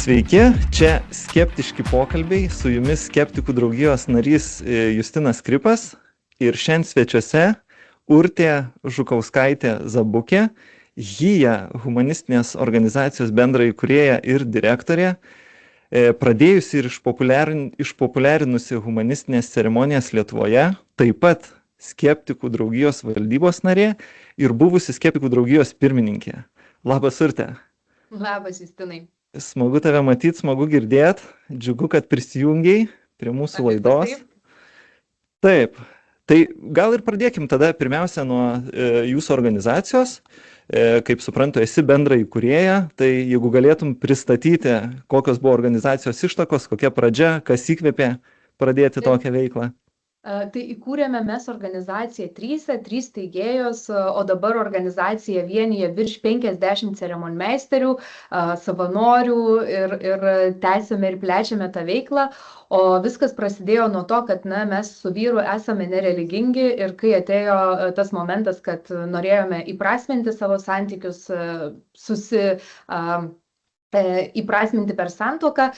Sveiki, čia skeptiški pokalbiai, su jumis skeptikų draugijos narys Justinas Kripas ir šiandien svečiuose Urtė Žukauskaitė Zabukė, HIA humanistinės organizacijos bendraįkūrėja ir direktorė, pradėjusi ir išpopuliarinusi humanistinės ceremonijas Lietuvoje, taip pat skeptikų draugijos valdybos narė ir buvusi skeptikų draugijos pirmininkė. Labas, Urtė. Labas, Justinai. Smagu tave matyti, smagu girdėti, džiugu, kad prisijungiai prie mūsų laidos. Taip, tai gal ir pradėkim tada pirmiausia nuo jūsų organizacijos. Kaip suprantu, esi bendraįkūrėja, tai jeigu galėtum pristatyti, kokios buvo organizacijos ištakos, kokia pradžia, kas įkvėpė pradėti tokią veiklą. Tai įkūrėme mes organizaciją trys steigėjos, o dabar organizacija vienyje virš 50 ceremonmeisterių, savanorių ir tęsiame ir plečiame tą veiklą. O viskas prasidėjo nuo to, kad mes su vyru esame nereligingi ir kai atėjo tas momentas, kad norėjome įprasminti savo santykius, įprasminti per santuoką,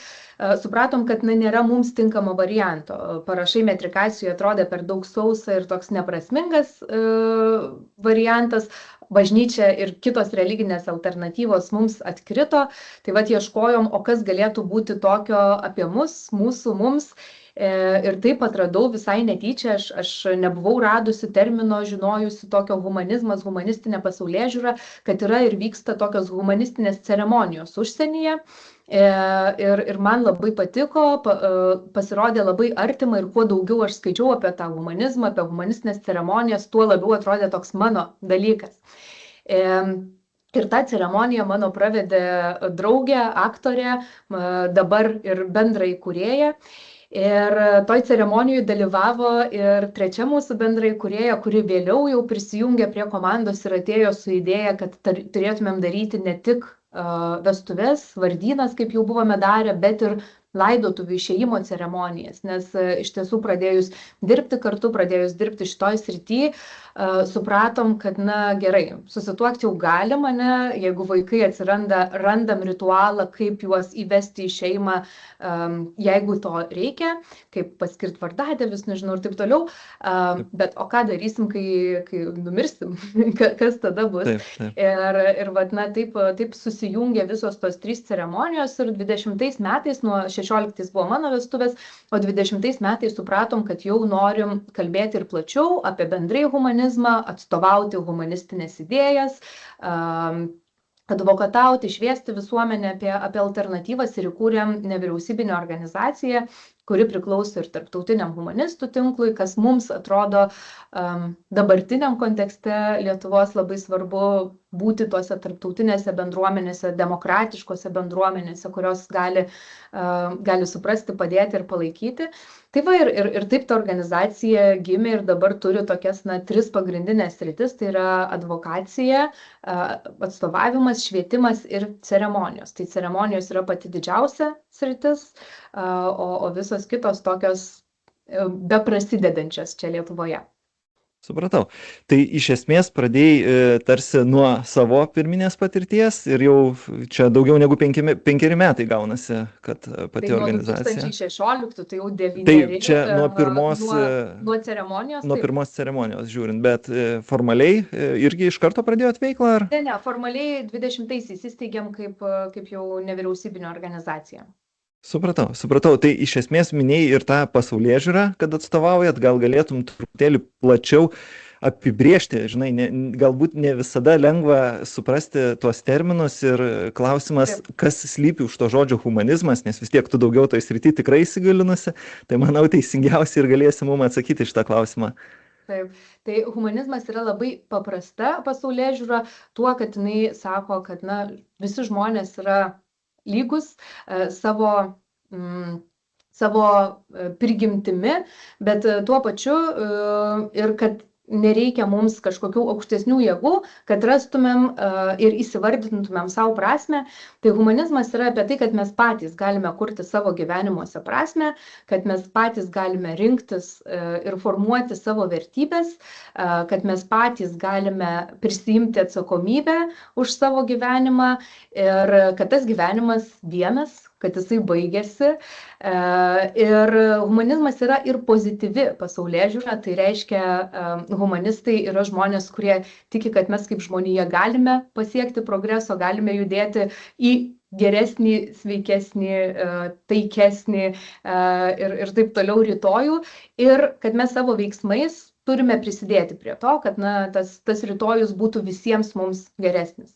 supratom, kad nėra mums tinkamo varianto. Parašai metrikacijoje atrodė per daug sausa ir toks neprasmingas variantas. Bažnyčia ir kitos religinės alternatyvos mums atkrito. Tai vat ieškojom, o kas galėtų būti tokio apie mus, mums. Ir taip atradau visai netyčia, aš nebuvau radusi termino, žinojusi tokio humanizmas, humanistinė pasaulėžiūra, kad yra ir vyksta tokios humanistinės ceremonijos užsienyje. Ir man labai patiko, pasirodė labai artima ir kuo daugiau aš skaičiau apie tą humanizmą, apie humanistinės ceremonijas, tuo labiau atrodė toks mano dalykas. Ir tą ceremoniją mano pravedė draugė, aktorė, dabar ir bendraįkūrėja. Ir toj ceremonijoje dalyvavo ir trečia mūsų bendraįkūrėja, kuri vėliau jau prisijungė prie komandos ir atėjo su idėja, kad turėtumėm daryti ne tik vestuves, vardynas, kaip jau buvome darę, bet ir laidotuvių išėjimo ceremonijas. Nes iš tiesų pradėjus dirbti kartu, pradėjus dirbti šitoj srity, supratom, kad gerai, susituokti jau galima, jeigu vaikai atsiranda, randam ritualą, kaip juos įvesti į šeimą, jeigu to reikia, kaip paskirti vardadievius, nežinau ir taip toliau, bet o ką darysim, kai numirsim, kas tada bus. Taip. Ir taip susijungė visos tos trys ceremonijos ir 20 metais, nuo 16 buvo mano vestuvės, o 20 metais supratom, kad jau norim kalbėti ir plačiau apie bendrai humanizmą, atstovauti humanistinės idėjas, advokatauti, šviesti visuomenę apie alternatyvas ir įkūrėm nevyriausybinę organizaciją, kuri priklauso ir tarptautiniam humanistų tinklui, kas mums atrodo dabartiniam kontekste Lietuvos labai svarbu būti tuose tarptautinėse bendruomenėse, demokratiškose bendruomenėse, kurios gali suprasti, padėti ir palaikyti. Tai va ir taip ta organizacija gimė ir dabar turi tokias 3 pagrindinės sritis, tai yra advokacija, atstovavimas, švietimas ir ceremonijos. Tai ceremonijos yra pati didžiausia sritis, o visos kitos tokios beprasidedančios čia Lietuvoje. Supratau. Tai iš esmės pradėjai tarsi nuo savo pirminės patirties ir jau čia daugiau negu 5 metai gaunasi, kad pati organizacija. Tai nuo 2016, tai jau 9. Tai čia nuo ceremonijos. Nuo pirmos ceremonijos žiūrint, bet formaliai irgi iš karto pradėjot veiklą? Ar? Ne, formaliai 20-aisiais įsteigėm kaip jau nevyriausybinė organizacija. Supratau. Tai iš esmės minėjai ir tą pasaulėžiūrą, kad atstovaujat, gal galėtum truputėlį plačiau apibrėžti, galbūt ne visada lengva suprasti tuos terminus ir klausimas, kas slypi už to žodžio humanizmas, nes vis tiek tu daugiau toj srity tikrai įsigilinusi, tai manau teisingiausiai ir galėsi mums atsakyti šitą klausimą. Taip, tai humanizmas yra labai paprasta pasaulėžiūra tuo, kad jinai sako, kad visi žmonės yra lygus savo prigimtimi, bet tuo pačiu ir kad nereikia mums kažkokių aukštesnių jėgų, kad rastumėm ir įsivardintumėm savo prasme. Tai humanizmas yra apie tai, kad mes patys galime kurti savo gyvenimuose prasme, kad mes patys galime rinktis ir formuoti savo vertybės, kad mes patys galime prisiimti atsakomybę už savo gyvenimą ir kad tas gyvenimas vienas, kad jisai baigėsi. Ir humanizmas yra ir pozityvi pasaulėžiūra, tai reiškia, humanistai yra žmonės, kurie tiki, kad mes kaip žmonija galime pasiekti progreso, galime judėti į geresnį, sveikesnį, taikesnį ir taip toliau rytojų, ir kad mes savo veiksmais turime prisidėti prie to, kad tas rytojus būtų visiems mums geresnis.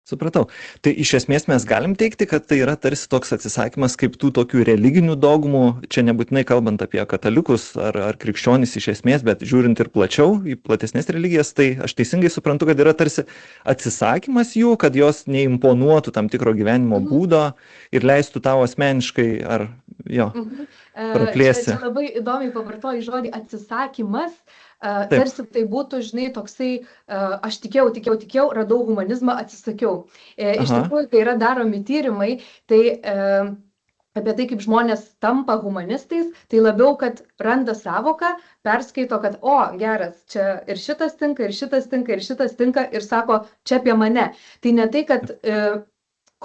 Supratau. Tai iš esmės mes galim teigti, kad tai yra tarsi toks atsisakymas kaip tų tokių religinių dogmų, čia nebūtinai kalbant apie katalikus ar krikščionis iš esmės, bet žiūrint ir plačiau į platesnės religijas, tai aš teisingai suprantu, kad yra tarsi atsisakymas jų, kad jos neimponuotų tam tikro gyvenimo būdo ir leistų tau asmeniškai ar jo praplėsti. Čia labai įdomiai pavartoji žodį atsisakymas. Tarsi tai būtų, žinai, toksai, aš tikėjau, radau humanizmą, atsisakiau. Iš tikrųjų, kai yra daromi tyrimai, tai apie tai, kaip žmonės tampa humanistais, tai labiau, kad randa savoką, perskaito, kad, geras, čia ir šitas tinka, ir šitas tinka, ir šitas tinka, ir sako, čia apie mane. Tai ne tai, kad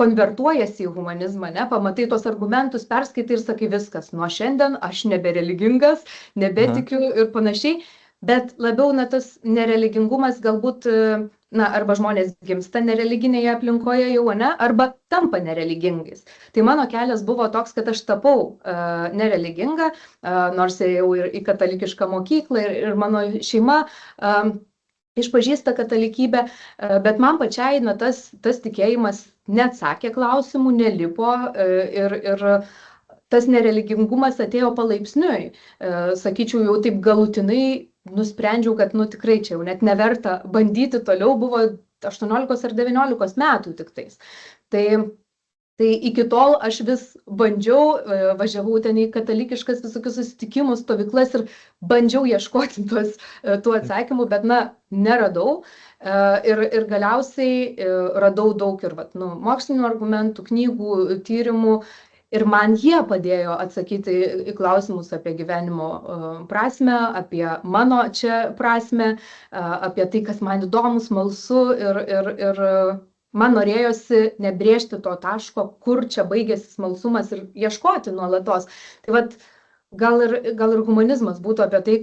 konvertuojasi į humanizmą, pamatai tos argumentus, perskaitai ir sakai viskas, nuo šiandien aš nebereligingas, nebetikiu ir panašiai. Bet labiau tas nereligingumas galbūt, arba žmonės gimsta nereliginėje aplinkoje jau, arba tampa nereligingais. Tai mano kelias buvo toks, kad aš tapau nereliginga, nors jau ir į katalikišką mokyklą ir mano šeima išpažįsta katalikybę, bet man pačiai tas tikėjimas neatsakė klausimų, nelipo ir tas nereligingumas atėjo palaipsniui. Sakyčiau, jau taip galutinai nusprendžiau, kad tikrai čia jau net neverta bandyti toliau, buvo 18 ar 19 metų tik tais. Tai iki tol aš vis bandžiau, važiavau ten į katalikiškas visokius susitikimus, stovyklas ir bandžiau ieškoti tų atsakymų, bet neradau. Ir galiausiai radau daug ir mokslinių argumentų, knygų, tyrimų. Ir man jie padėjo atsakyti į klausimus apie gyvenimo prasmę, apie mano čia prasmę, apie tai, kas man įdomu, smalsu ir man norėjosi nebrėžti to taško, kur čia baigėsi smalsumas ir ieškoti nuolatos. Tai gal ir humanizmas būtų apie tai,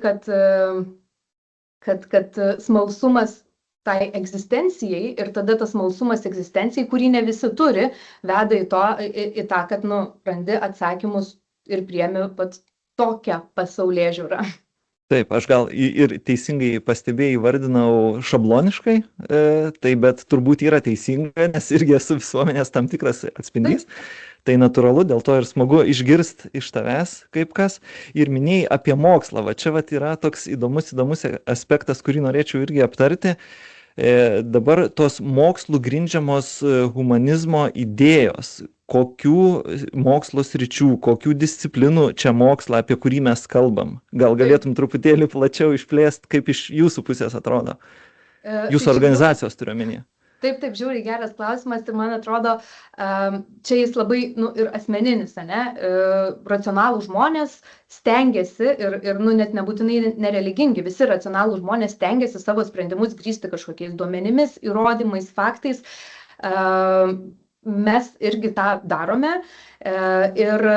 kad smalsumas tai egzistencijai ir tada tas smalsumas egzistencijai, kurį ne visi turi, veda į tą, kad randi atsakymus ir priemi pat tokią pasaulėžiūrą. Taip, aš gal ir teisingai pastebėjai vardinau šabloniškai, tai bet turbūt yra teisinga, nes irgi esu visuomenės tam tikras atspindys. Tai natūralu, dėl to ir smagu išgirsti iš tavęs kaip kas. Ir minėjai apie mokslą, čia yra toks įdomus aspektas, kurį norėčiau irgi aptarti. Dabar tos mokslų grindžiamos humanizmo idėjos, kokių mokslo sričių, kokių disciplinų čia mokslą, apie kurį mes kalbam. Gal galėtum truputėlį plačiau išplėsti, kaip iš jūsų pusės atrodo? Jūsų organizacijos turiu omenyje. Taip, žiūri, geras klausimas ir man atrodo, čia jis labai ir asmeninis, racionalūs žmonės stengiasi ir net nebūtinai nereligingi, visi racionalūs žmonės stengiasi savo sprendimus grįsti kažkokiais duomenimis, įrodymais, faktais. Mes irgi tą darome ir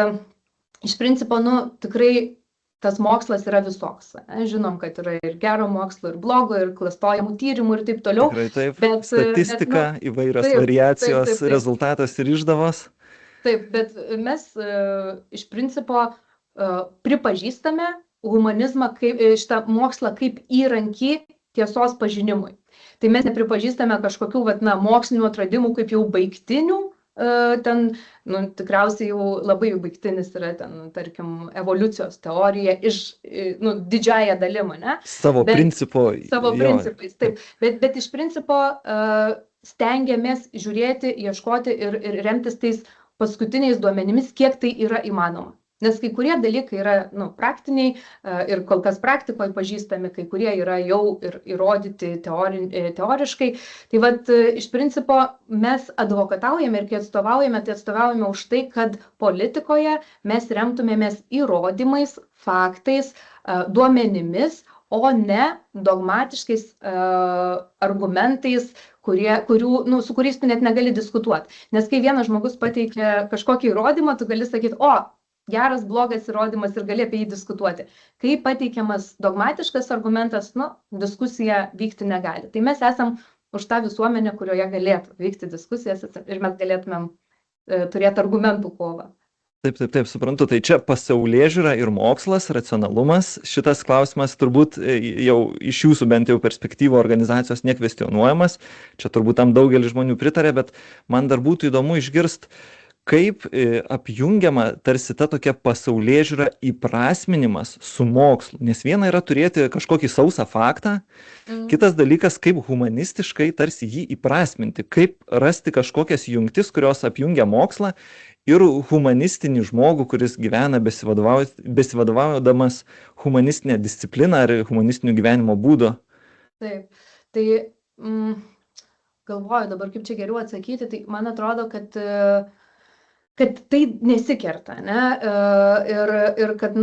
iš principo, tikrai tas mokslas yra visoks. Žinom, kad yra ir gero mokslo, ir blogo, ir klastojamų tyrimų ir taip toliau. Tikrai taip, statistika, įvairios variacijos, rezultatas ir išdavos. Taip, bet mes iš principo pripažįstame humanizmą, šitą mokslą kaip įrankį tiesos pažinimui. Tai mes nepripažįstame kažkokių mokslinių atradimų kaip jau baigtinių. Ten, tikriausiai jau labai baigtinis yra ten, tarkim, evoliucijos teorija didžiąją dalim, Savo principais, taip. Bet iš principo stengiamės žiūrėti, ieškoti ir remtis tais paskutiniais duomenimis, kiek tai yra įmanoma. Nes kai kurie dalykai yra praktiniai ir kol kas praktikoje pažįstami, kai kurie yra jau ir įrodyti teoriškai. Tai vat iš principo mes advokataujame ir kai atstovaujame, tai atstovaujame už tai, kad politikoje mes remtumėmės įrodymais, faktais, duomenimis, o ne dogmatiškais argumentais, su kuriais tu net negali diskutuoti. Nes kai vienas žmogus pateikia kažkokį įrodymą, tu gali sakyti, geras, blogas įrodymas ir gali apie jį diskutuoti. Kai pateikiamas dogmatiškas argumentas, diskusija vykti negali. Tai mes esam už tą visuomenę, kurioje galėtų vykti diskusijas ir mes galėtumėm turėti argumentų kovą. Taip, suprantu. Tai čia pasaulėžiūra ir mokslas, racionalumas. Šitas klausimas turbūt jau iš jūsų bent jau perspektyvų organizacijos nekvestionuojamas. Čia turbūt tam daugelis žmonių pritarė, bet man dar būtų įdomu išgirsti, kaip apjungiama tarsi ta tokia pasaulėžiūra įprasminimas su mokslu. Nes viena yra turėti kažkokį sausą faktą, kitas dalykas, kaip humanistiškai tarsi jį įprasminti, kaip rasti kažkokias jungtis, kurios apjungia mokslą ir humanistinį žmogų, kuris gyvena besivadovaudamas humanistinę discipliną ar humanistinių gyvenimo būdo. Taip, tai galvoju dabar, kaip čia geriau atsakyti, tai man atrodo, kad tai nesikerta, ne? Ir kad,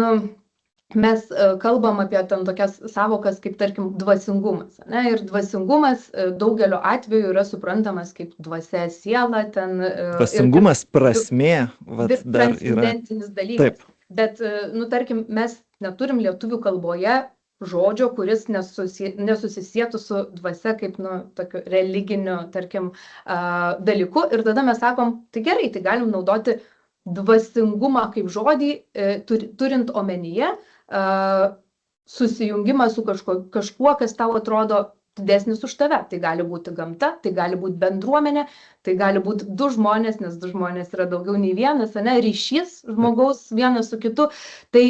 mes kalbam apie ten tokias savokas kaip, tarkim, dvasingumas, ne? Ir dvasingumas daugeliu atveju yra suprantamas kaip dvasia, siela, ten... Dvasingumas, prasmė, dar yra. Transcendentinis dalykas. Taip. Bet, tarkim, mes neturim lietuvių kalboje žodžio, kuris nesusisietų su dvasia kaip, tokiu religiniu, tarkim, dalyku. Ir tada mes sakom, tai gerai, tai galim naudoti dvasingumą kaip žodį, turint omenyje susijungimą su kažkuo, kas tau atrodo didesnis už tave. Tai gali būti gamta, tai gali būti bendruomenė, tai gali būti du žmonės, nes du žmonės yra daugiau nei vienas, ryšys žmogaus vienas su kitu. Tai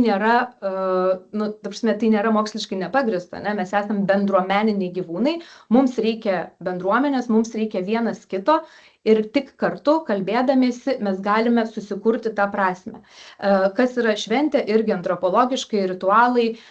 nėra, tai nėra moksliškai nepagrįsta, ne? Mes esame bendruomeniniai gyvūnai, mums reikia bendruomenės, mums reikia vienas kito. Ir tik kartu, kalbėdamiesi, mes galime susikurti tą prasme. Kas yra šventė, irgi antropologiškai, ritualai,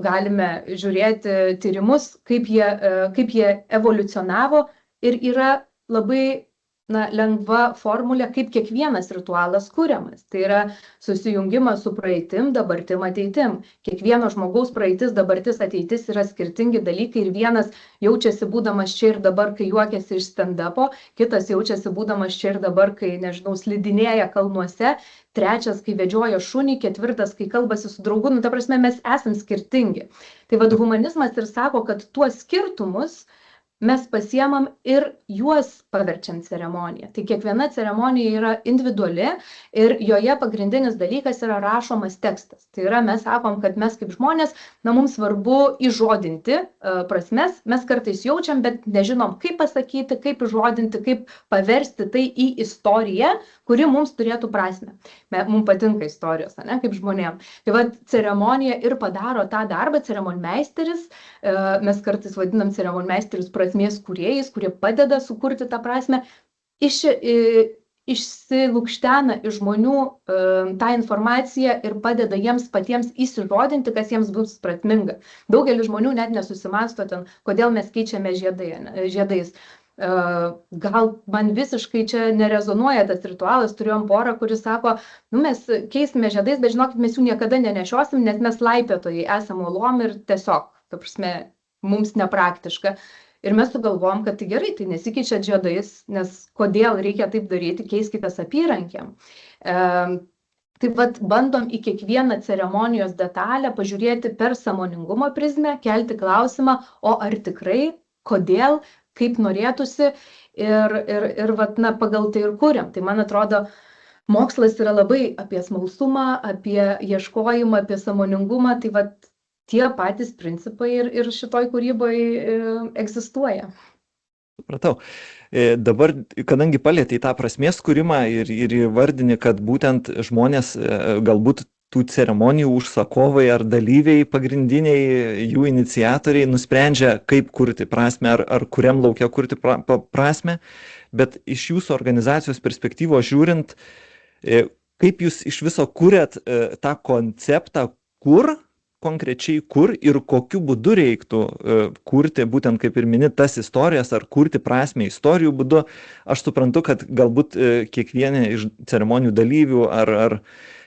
galime žiūrėti tyrimus, kaip jie evoliucionavo ir yra labai lengva formulė, kaip kiekvienas ritualas kuriamas. Tai yra susijungimas su praeitim, dabartim, ateitim. Kiekvieno žmogaus praeitis, dabartis, ateitis yra skirtingi dalykai ir vienas jaučiasi būdamas čia ir dabar, kai juokiasi iš stand-upo, kitas jaučiasi būdamas čia ir dabar, kai, slidinėja kalnuose, trečias, kai vedžioja šunį, ketvirtas, kai kalbasi su draugu, ta prasme, mes esam skirtingi. Tai humanizmas ir sako, kad tuos skirtumus mes pasiemam ir juos paverčiam ceremoniją. Tai kiekviena ceremonija yra individuali ir joje pagrindinis dalykas yra rašomas tekstas. Tai yra, mes sakom, kad mes kaip žmonės, mums svarbu įžodinti prasmes, mes kartais jaučiam, bet nežinom, kaip pasakyti, kaip įžodinti, kaip paversti tai į istoriją, kuri mums turėtų prasmę. Mums patinka istorijos, ne, kaip žmonėm. Tai ceremonija ir padaro tą darbą, ceremonmeisteris, mes kartais vadinam ceremonmeisterius prasmės kūrėjais, kurie padeda sukurti tą prasme, išsilukštena iš žmonių tą informaciją ir padeda jiems patiems įsižodinti, kas jiems bus prasminga. Daugelis žmonių net nesusimąsto ten, kodėl mes keičiame žiedais. Gal man visiškai čia nerezonuoja tas ritualas, turėjom porą, kuris sako, mes keisime žiedais, bet žinokit, mes jų niekada nenešiosim, nes mes laipiotojai esame uolom ir tiesiog, ta prasme, mums nepraktiška. Ir mes sugalvojom, kad tai gerai, tai nesikeičia žiedais, nes kodėl reikia taip daryti, keiskitės apyrankėm. Tai bandom į kiekvieną ceremonijos detalę pažiūrėti per sąmoningumo prizmę, kelti klausimą, o ar tikrai, kodėl, kaip norėtųsi ir pagal tai ir kuriam. Tai man atrodo, mokslas yra labai apie smalsumą, apie ieškojimą, apie sąmoningumą, tai tie patys principai ir šitoj kūryboj egzistuoja. Supratau. Dabar, kadangi palietei tą prasmės kūrimą ir įvardini, kad būtent žmonės, galbūt tų ceremonijų užsakovai ar dalyviai pagrindiniai, jų iniciatoriai nusprendžia, kaip kurti prasmę ar kuriam laukia kurti prasmę, bet iš jūsų organizacijos perspektyvos žiūrint, kaip jūs iš viso kūrėt tą konceptą, konkrečiai kur ir kokiu būdu reiktų kurti, būtent kaip ir mini, tas istorijas, ar kurti prasmę istorijų būdu. Aš suprantu, kad galbūt kiekvieni iš ceremonijų dalyvių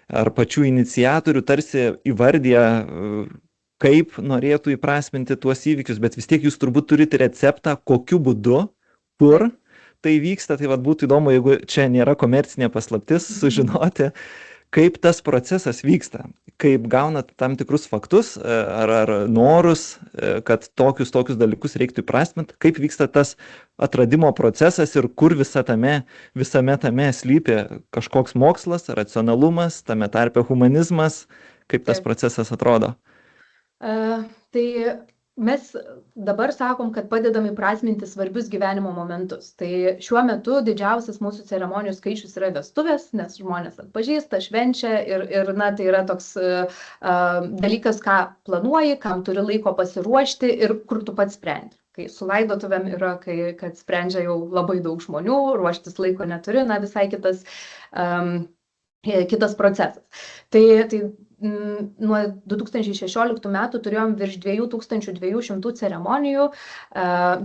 ar pačių iniciatorių tarsi įvardyja, kaip norėtų įprasminti tuos įvykius, bet vis tiek jūs turbūt turite receptą, kokiu būdu, kur tai vyksta. Tai vat būtų įdomu, jeigu čia nėra komercinė paslaptis, sužinoti, kaip tas procesas vyksta, kaip gaunat tam tikrus faktus ar norus, kad tokius dalykus reiktų įprasminti, kaip vyksta tas atradimo procesas ir kur visame tame slypi kažkoks mokslas, racionalumas, tame tarpe humanizmas, kaip tas procesas atrodo. Tai mes dabar sakom, kad padedam įprasminti svarbius gyvenimo momentus. Tai šiuo metu didžiausias mūsų ceremonijų skaičius yra vestuvės, nes žmonės atpažįsta, švenčia ir na, tai yra toks dalykas, ką planuoji, kam turi laiko pasiruošti ir kur tu pats sprendi. Kai su laidotuvėm yra, kad sprendžia jau labai daug žmonių, ruoštis laiko neturi, na visai kitas procesas. Tai nuo 2016 metų turėjom virš 2200 ceremonijų,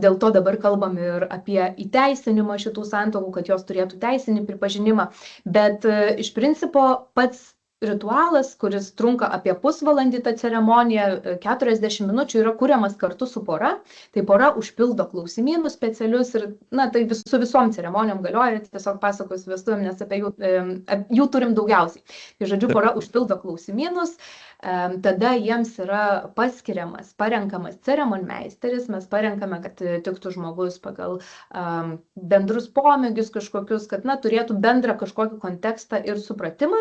dėl to dabar kalbam ir apie įteisinimą šitų santuokų, kad jos turėtų teisinį pripažinimą, bet iš principo pats ritualas, kuris trunka apie pusvalandį, ta ceremonija, 40 minučių yra kuriamas kartu su pora, tai pora užpildo klausimynus specialius ir, na, tai su visom ceremonijom galioja, tiesiog pasakos vestuvėm, nes apie jų turim daugiausiai. Tai žodžiu, pora užpildo klausimynus, tada jiems yra paskiriamas, parenkamas ceremonmeisteris, mes parenkame, kad tiktų žmogus pagal bendrus pomėgius kažkokius, kad, na, turėtų bendrą kažkokį kontekstą ir supratimą.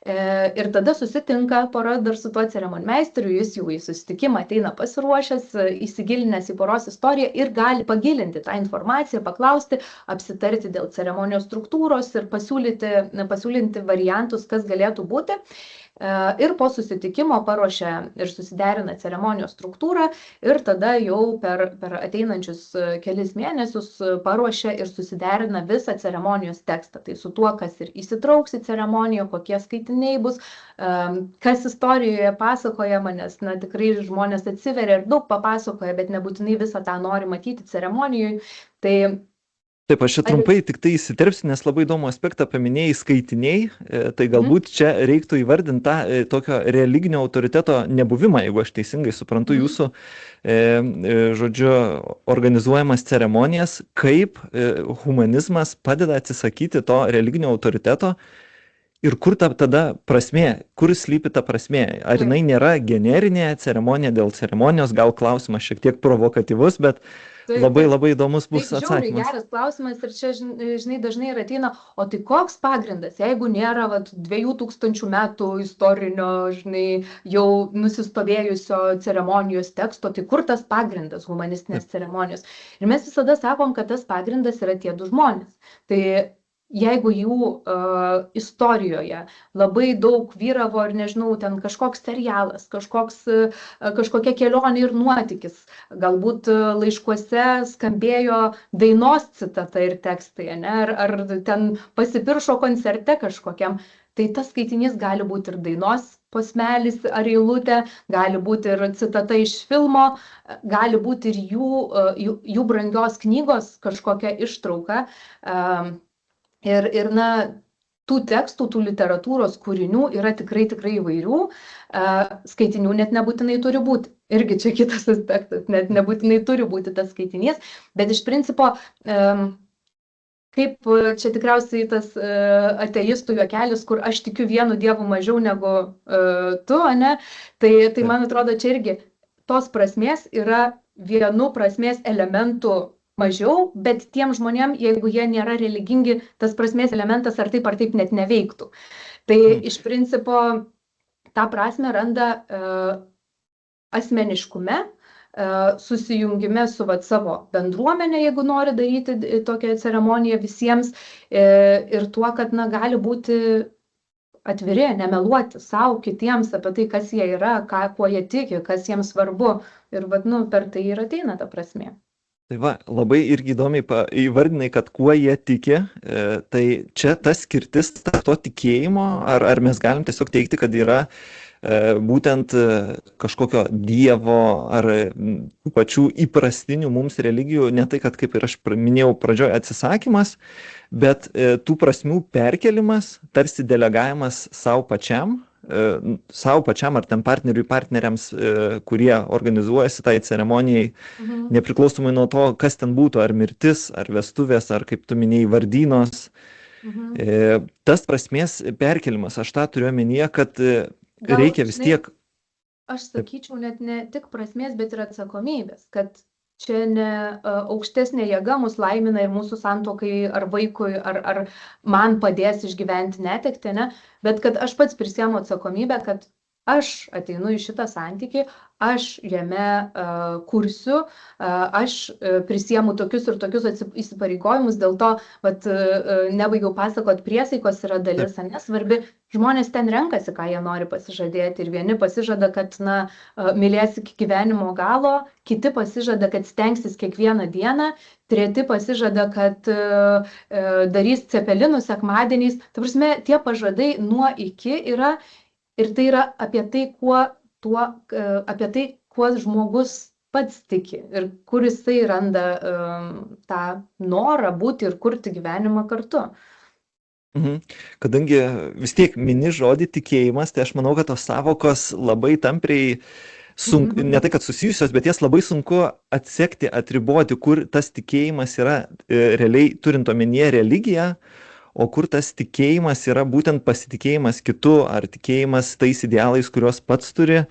Ir tada susitinka pora dar su tuo ceremonmeisteriu, jis jau į susitikimą ateina pasiruošęs, įsigilinęs į poros istoriją ir gali pagilinti tą informaciją, paklausti, apsitarti dėl ceremonijos struktūros ir pasiūlyti variantus, kas galėtų būti. Ir po susitikimo paruošia ir susiderina ceremonijos struktūrą ir tada jau per ateinančius kelis mėnesius paruošia ir susiderina visą ceremonijos tekstą. Tai su tuo, kas ir įsitrauks į ceremoniją, kokie skaitiniai bus, kas istorijoje pasakojama, nes na, tikrai žmonės atsiveria ir daug papasakoja, bet nebūtinai visą tą nori matyti ceremonijoje. Taip, aš čia trumpai tik tai įsiterpsiu, nes labai įdomų aspektą paminėjai skaitiniai, tai galbūt čia reiktų įvardinti tą tokio religinio autoriteto nebuvimą, jeigu aš teisingai suprantu jūsų, žodžiu, organizuojamas ceremonijas, kaip humanizmas padeda atsisakyti to religinio autoriteto ir kur tada prasmė, kur slypi ta prasmė. Ar jinai nėra generinė ceremonija dėl ceremonijos, gal klausimas šiek tiek provokatyvus, bet labai įdomus bus atsakymas. Žiauriai geras klausimas ir čia, žinai, dažnai ir ateina, o tai koks pagrindas, jeigu nėra 2000 metų istorinio, žinai, jau nusistovėjusio ceremonijos teksto, tai kur tas pagrindas humanistinės ceremonijos? Ir mes visada sakom, kad tas pagrindas yra tie du žmonės. Tai jeigu jų istorijoje labai daug vyravo ir nežinau, ten kažkoks serialas, kažkokia kelionė ir nuotykis, galbūt laiškuose skambėjo dainos citata ir tekstai, ne? Ar ten pasipiršo koncerte kažkokiam, tai tas skaitinys gali būti ir dainos posmelis ar eilutė, gali būti ir citata iš filmo, gali būti ir jų brangios knygos kažkokia ištrauka. Ir na, tų tekstų, tų literatūros kūrinių yra tikrai įvairių, skaitinių net nebūtinai turi būti. Irgi čia kitas aspektas, net nebūtinai turi būti tas skaitinys, bet iš principo, kaip čia tikriausiai tas ateistų juokelis, kur aš tikiu vienu dievu mažiau negu tu, ne? Tai man atrodo, čia irgi tos prasmės yra vienu prasmės elementų mažiau, bet tiem žmonėm, jeigu jie nėra religingi, tas prasmės elementas ar taip net neveiktų. Tai iš principo tą prasme randa asmeniškume, susijungime su savo bendruomenė, jeigu nori daryti tokią ceremoniją visiems, ir tuo, kad na, gali būti atviri, nemeluoti savo, kitiems apie tai, kas jie yra, kuo jie tiki, kas jiems svarbu. Ir per tai ir ateina ta prasmė. Tai va, labai irgi įdomiai įvardinai, kad kuo jie tiki, tai čia ta skirtis tarp to tikėjimo, ar mes galim tiesiog teikti, kad yra būtent kažkokio dievo ar tų pačių įprastinių mums religijų, ne tai, kad kaip ir aš minėjau pradžioje atsisakymas, bet tų prasmių perkelimas, tarsi delegavimas savo pačiam ar ten partneriams, kurie organizuojasi tai ceremonijai, nepriklausomai nuo to, kas ten būtų, ar mirtis, ar vestuvės, ar kaip tu minėjai, vardynos. Tas prasmės perkelimas, aš tą turiu omenyje, kad reikia vis tiek. Aš sakyčiau, net ne tik prasmės, bet ir atsakomybės, kad čia ne aukštesnė jėga mus laimina ir mūsų santuokai ar vaikui, ar man padės išgyventi netektį, ne? Bet kad aš pats prisiemu atsakomybę, kad aš ateinu į šitą santykį, aš jame kursiu, aš prisiemu tokius ir tokius įsipareigojimus, dėl to nebaigiau pasakot, priesaikos yra dalis, nesvarbi, žmonės ten renkasi, ką jie nori pasižadėti ir vieni pasižada, kad mylės iki gyvenimo galo, kiti pasižada, kad stengsis kiekvieną dieną, treti pasižada, kad darys cepelinų sekmadieniais. Ta prasme, tie pažadai nuo iki yra. Ir tai yra apie tai, kuo žmogus pats tiki ir kur jisai randa tą norą būti ir kurti gyvenimą kartu. Kadangi vis tiek mini žodį tikėjimas, tai aš manau, kad tos savokos labai tampriai, ne tai kad susijusios, bet jas labai sunku atsekti, atriboti, kur tas tikėjimas yra realiai turint omenyje religiją, o kur tas tikėjimas yra būtent pasitikėjimas kitu, ar tikėjimas tais idealais, kuriuos pats turi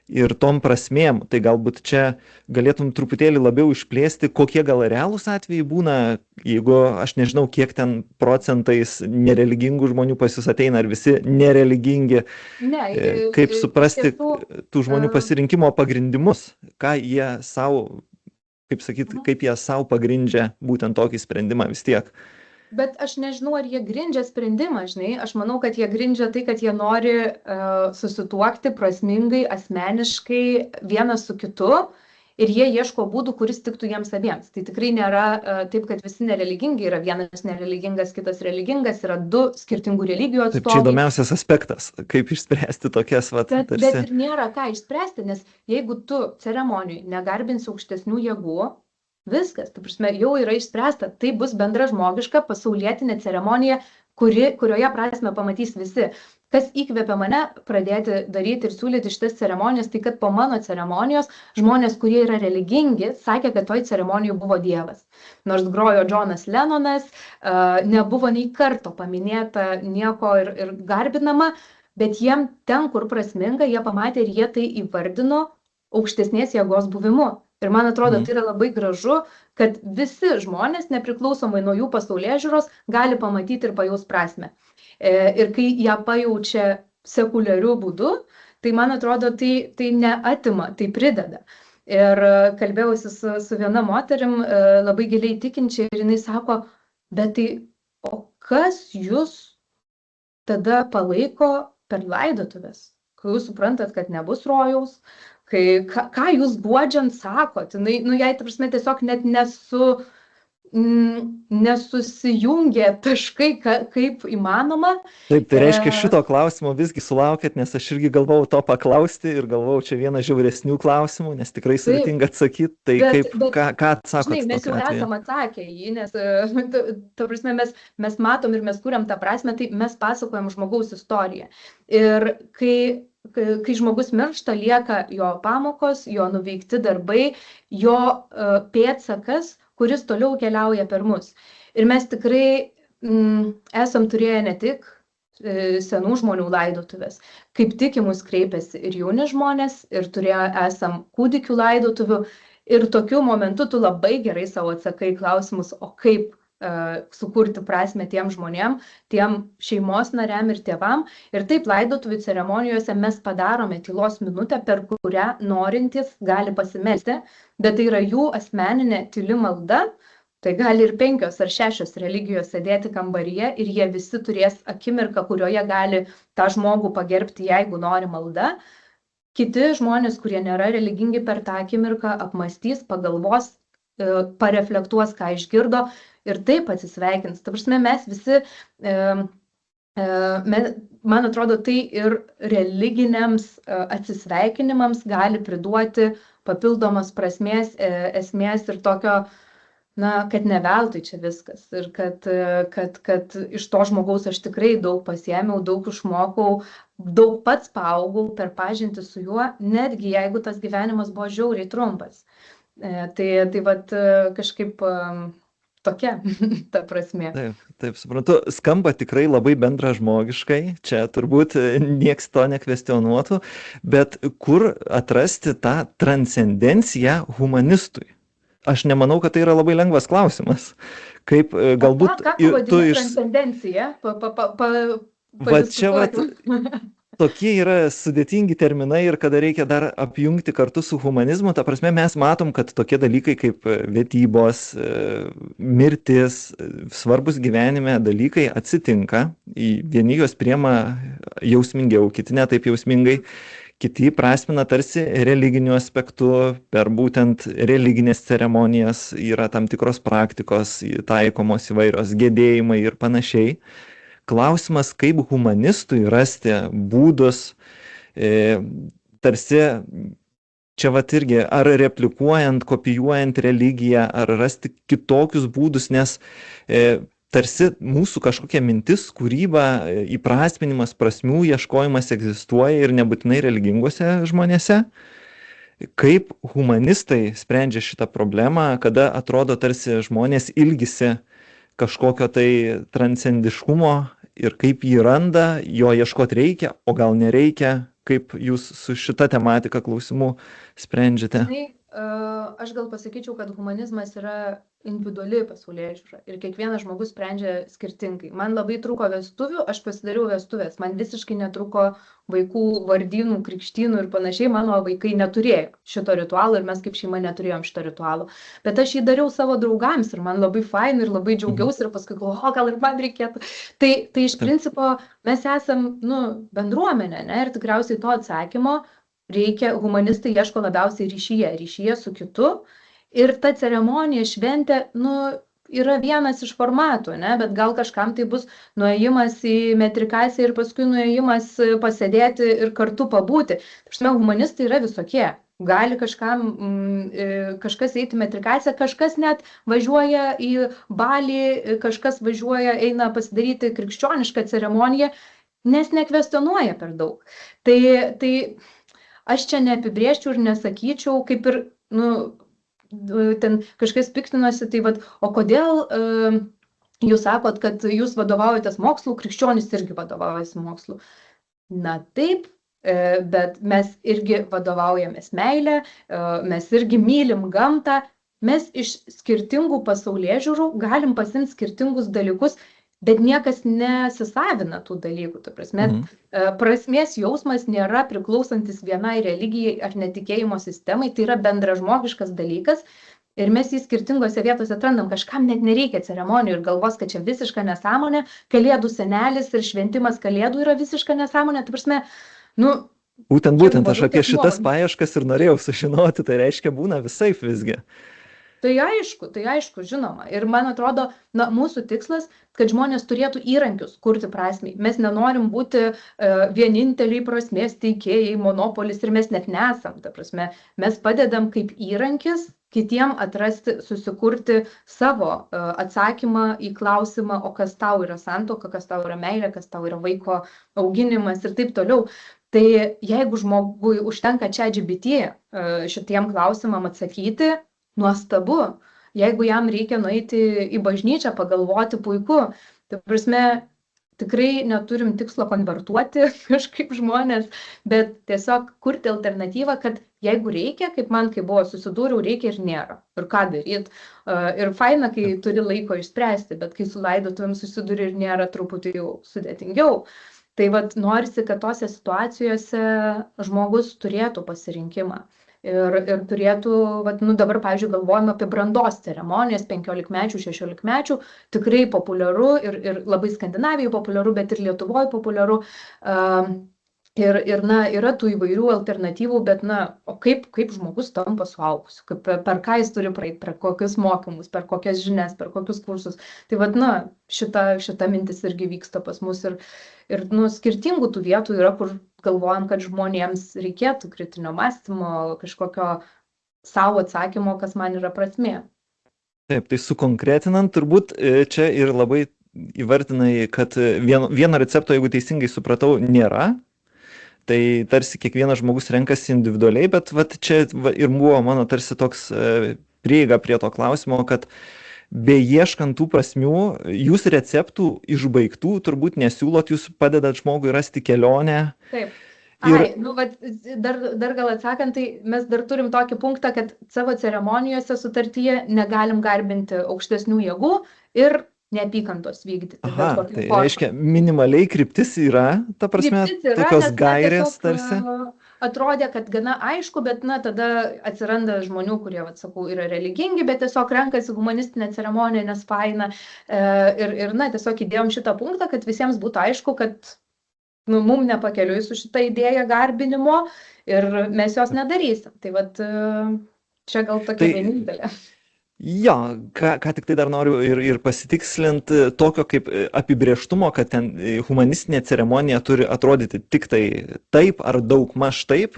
ir tom prasmėm. Tai galbūt čia galėtum truputėlį labiau išplėsti, kokie gal realūs atvejai būna, jeigu aš nežinau, kiek ten procentais nereligingų žmonių pas jūs ateina, ar visi nereligingi. Kaip suprasti tų žmonių pasirinkimo pagrindimus, ką jie savo, kaip jie savo pagrindžia būtent tokį sprendimą vis tiek. Bet aš nežinau, ar jie grindžia sprendimą, žinai. Aš manau, kad jie grindžia tai, kad jie nori susituokti prasmingai, asmeniškai vienas su kitu ir jie ieško būdų, kuris tiktų jiems abiems. Tai tikrai nėra taip, kad visi nereligingi, yra vienas nereligingas, kitas religingas, yra du skirtingų religijų atstovai. Taip, čia įdomiausias aspektas, kaip išspręsti tokias Bet ir nėra ką išspręsti, nes jeigu tu ceremonijai negarbinsi aukštesnių jėgų, viskas, ta prasme, jau yra išspręsta. Tai bus bendra žmogiška pasaulietinė ceremonija, kurioje prasme pamatys visi. Kas įkvėpė mane pradėti daryti ir siūlyti šitas ceremonijas, tai kad po mano ceremonijos žmonės, kurie yra religingi, sakė, kad toj ceremonijoj buvo Dievas. Nors grojo Džonas Lenonas, nebuvo nei karto paminėta nieko ir garbinama, bet jiem ten, kur prasminga, jie pamatė ir jie tai įvardino aukštesnės jėgos buvimu. Ir man atrodo, tai yra labai gražu, kad visi žmonės, nepriklausomai nuo jų pasaulėžiūros, gali pamatyti ir pajaus prasmę. Ir kai ją pajaučia sekuliariu būdu, tai man atrodo, tai neatima, tai prideda. Ir kalbėjausi su viena moterim, labai giliai tikinčia, ir jinai sako, bet tai, o kas jūs tada palaiko per laidotuves, kai jūs suprantat, kad nebus rojaus, ką jūs guodžiant sakot, jai, ta prasme, tiesiog net nesusijungė taškai, kaip įmanoma. Taip, tai reiškia šito klausimo visgi sulaukėt, nes aš irgi galvojau to paklausti ir galvojau čia vieną žiauresnių klausimų, nes tikrai sudėtinga atsakyti, tai ką atsakot? Žinai, mes jau esam atsakę jį, nes, ta prasme, mes matom ir mes kuriam tą prasme, tai mes pasakojam žmogaus istoriją. Ir kai žmogus miršta, lieka jo pamokos, jo nuveikti darbai, jo pėdsakas, kuris toliau keliauja per mus. Ir mes tikrai esam turėję ne tik senų žmonių laidotuves, kaip tik į mus kreipiasi ir jauni žmonės, ir esam kūdikių laidotuvių, ir tokiu momentu tu labai gerai savo atsakai klausimus, o kaip sukurti prasmę tiem žmonėm, tiem šeimos nariam ir tėvam. Ir taip laidotuvių ceremonijose mes padarome tylos minutę, per kurią norintys gali pasimelsti, bet tai yra jų asmeninė tyli malda. Tai gali ir 5 ar 6 religijos sėdėti kambaryje ir jie visi turės akimirką, kurioje gali tą žmogų pagerbti, jeigu nori malda. Kiti žmonės, kurie nėra religingi, per tą akimirką apmąstys, pagalvos, pareflektuos, ką išgirdo ir taip atsisveikins. Ta prasme, mes visi, man atrodo, tai ir religiniams atsisveikinimams gali priduoti papildomas prasmės, esmės ir tokio, kad ne veltui čia viskas ir kad iš to žmogaus aš tikrai daug pasiėmiau, daug išmokau, daug pats paaugau per pažintį su juo, netgi jeigu tas gyvenimas buvo žiauriai trumpas. Tai vat kažkaip tokia ta prasme. Taip, suprantu, skamba tikrai labai bendražmogiškai, čia turbūt nieks to nekvestionuotų, bet kur atrasti tą transcendenciją humanistui? Aš nemanau, kad tai yra labai lengvas klausimas. Kaip galbūt... Ką pavadini transcendencija? Va čia tokie yra sudėtingi terminai ir kada reikia dar apjungti kartu su humanizmu, ta prasme mes matom, kad tokie dalykai kaip vedybos, mirtis, svarbus gyvenime dalykai atsitinka, vieni juos priema jausmingiau, kiti ne taip jausmingai, kiti prasmina tarsi religiniu aspektu, per būtent religinės ceremonijas yra tam tikros praktikos, taikomos įvairios gedėjimai ir panašiai. Klausimas, kaip humanistui rasti būdus, tarsi čia vat irgi, ar replikuojant, kopijuojant religiją, ar rasti kitokius būdus, nes tarsi mūsų kažkokia mintis, kūryba, įprasminimas, prasmių ieškojimas egzistuoja ir nebūtinai religinguose žmonėse. Kaip humanistai sprendžia šitą problemą, kada atrodo tarsi žmonės ilgisi kažkokio tai transcendiškumo ir kaip jį randa, jo ieškoti reikia, o gal nereikia, kaip jūs su šita tematika klausimų sprendžiate? Aš gal pasakyčiau, kad humanizmas yra individuali pasaulėžiūra ir kiekvienas žmogus sprendžia skirtingai. Man labai trūko vestuvių, aš pasidariau vestuvės, man visiškai netruko vaikų vardynų, krikštynų ir panašiai, mano vaikai neturėjo šito ritualo ir mes kaip šeima neturėjom šito ritualo. Bet aš jį dariau savo draugams ir man labai fain ir labai džiaugiausi ir paskui galvoju, gal ir man reikėtų. Tai iš principo mes esam bendruomenė, ne? Ir tikriausiai to atsakymo reikia, humanistai ieško labiausiai ryšyje su kitu ir ta ceremonija, šventė, yra vienas iš formatų, ne? Bet gal kažkam tai bus nuėjimas į metrikaciją ir paskui nuėjimas pasėdėti ir kartu pabūti. Tačiau humanistai yra visokie. Gali kažkas eiti metrikaciją, kažkas net važiuoja į Balį, kažkas važiuoja, eina pasidaryti krikščionišką ceremoniją, nes nekvestionuoja per daug. Tai aš čia neapibrėžčiau ir nesakyčiau, kaip ir, ten kažkas piktinosi, tai o kodėl jūs sakot, kad jūs vadovaujatės mokslu, krikščionys irgi vadovaujasi mokslu. Na taip, bet mes irgi vadovaujamės meilę, mes irgi mylim gamtą, mes iš skirtingų pasaulėžiūrų galim pasimti skirtingus dalykus, bet niekas nesisavina tų dalykų. Ta prasme, prasmės jausmas nėra priklausantis vienai religijai ar netikėjimo sistemai, tai yra bendražmogiškas dalykas ir mes jį skirtingose vietose atrandam. Kažkam net nereikia ceremonijų ir galvos, kad čia visiška nesąmonė, kalėdų senelis ir šventimas kalėdų yra visiška nesąmonė. Ta prasme, Būtent aš apie šitas paieškas ir norėjau sužinoti, tai reiškia būna visaip visgi. Tai aišku, žinoma. Ir man atrodo, mūsų tikslas, kad žmonės turėtų įrankius kurti prasmei. Mes nenorim būti vieninteliai prasmės teikėjai, monopolis ir mes net nesam. Ta prasme, mes padedam kaip įrankis kitiem atrasti, susikurti savo atsakymą į klausimą, o kas tau yra santuoka, kas tau yra meilė, kas tau yra vaiko auginimas ir taip toliau. Tai jeigu žmogui užtenka ChatGPT šitiem klausimam atsakyti, nuostabu. Jeigu jam reikia nueiti į bažnyčią, pagalvoti, puiku. Tai prasme, tikrai neturim tikslo konvertuoti kažkaip žmonės, bet tiesiog kurti alternatyvą, kad jeigu reikia, kaip man, kai buvo susidūriau, reikia ir nėra. Ir ką daryti. Ir faina, kai turi laiko išspręsti, bet kai su laidotuvėm susiduri ir nėra, truputį jau sudėtingiau. Tai norisi, kad tose situacijose žmogus turėtų pasirinkimą. Ir turėtų, dabar, pavyzdžiui, galvojame apie brandos ceremonijas, 15-mečių, 16-mečių, tikrai populiaru ir labai Skandinavijoje populiaru, bet ir Lietuvoje populiaru. Na, yra tų įvairių alternatyvų, bet, o kaip žmogus tampa suaugusiu, per ką jis turi praeiti, per kokius mokymus, per kokias žinias, per kokius kursus. Tai šita mintis irgi vyksta pas mus ir skirtingų tų vietų yra, kur galvojam, kad žmonėms reikėtų kritinio mąstymo, kažkokio savo atsakymo, kas man yra prasmė. Taip, tai sukonkretinant, turbūt čia ir labai įvardinai, kad vieno recepto, jeigu teisingai supratau, nėra. Tai tarsi kiekvienas žmogus renkasi individualiai, bet čia ir buvo mano tarsi toks prieiga prie to klausimo, kad beieškant tų prasmių, jūs receptų išbaigtų turbūt nesiūlot, jūs padedat žmogui rasti kelionę. Taip. Dar gal atsakant, tai mes dar turim tokį punktą, kad savo ceremonijose sutartyje negalim garbinti aukštesnių jėgų ir neapykantos vykdyti. Tai reiškia, minimaliai kryptis yra, ta prasme, tokios gairės tarsi? Atrodė, kad gana aišku, bet tada atsiranda žmonių, kurie, sakau, yra religingi, bet tiesiog renkasi humanistinę ceremoniją, nes faina. Tiesiog įdėjom šitą punktą, kad visiems būtų aišku, kad mums nepakeliui su šitą idėją garbinimo ir mes jos nedarysim. Tai čia gal tokia vienintelė. Jo, ką tik tai dar noriu ir pasitikslint, tokio kaip apibrėžtumo, kad ten humanistinė ceremonija turi atrodyti tik tai taip ar daug maž taip,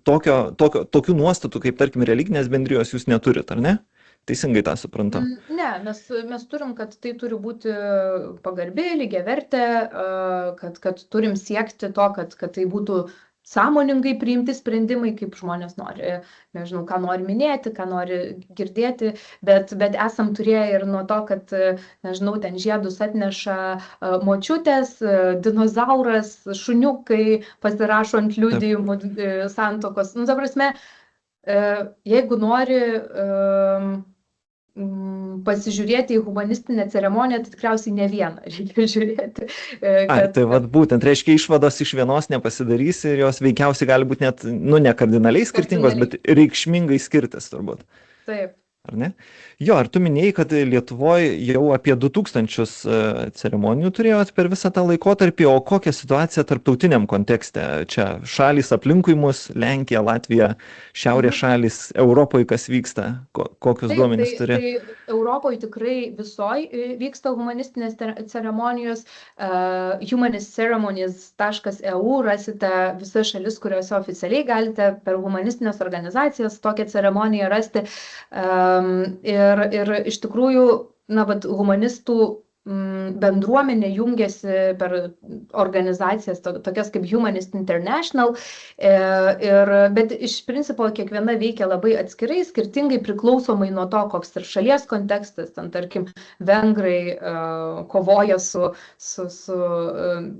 tokių nuostatų kaip, tarkim, religinės bendrijos jūs neturit, ar ne? Teisingai tą suprantu? Ne, mes turim, kad tai turi būti pagarbi, lygiavertė, kad turim siekti to, kad tai būtų sąmoningai priimti sprendimai, kaip žmonės nori, nežinau, ką nori minėti, ką nori girdėti, bet esam turėję ir nuo to, kad, nežinau, ten žiedus atneša močiutės, dinozauras, šuniukai pasirašo ant liudijimų santuokos. Ta prasme, jeigu nori pasižiūrėti į humanistinę ceremoniją, tai tikriausiai ne vieną reikia žiūrėti. Tai būtent, reiškia, išvados iš vienos nepasidarysi ir jos veikiausiai gali būti net, ne kardinaliai skirtingos, bet reikšmingai skirtis turbūt. Taip. Ar ne? Jo, ar tu minėjai, kad Lietuvoje jau apie 2000 ceremonijų turėjot per visą tą laikotarpį, o kokia situacija tarptautiniam kontekste? Čia šalys aplinkui mus, Lenkija, Latvija, šiaurės šalys, Europoje kas vyksta, kokius duomenis turi? Tai Europoje tikrai visoje vyksta humanistinės ceremonijos, humanistceremonies.eu rasite visas šalis, kuriuose oficialiai galite per humanistinės organizacijas tokią ceremoniją rasti. Ir iš tikrųjų, humanistų bendruomenė jungiasi per organizacijas tokias kaip Humanist International, bet iš principo kiekviena veikia labai atskirai, skirtingai priklausomai nuo to, koks ir šalies kontekstas, ten tarkim vengrai kovoja su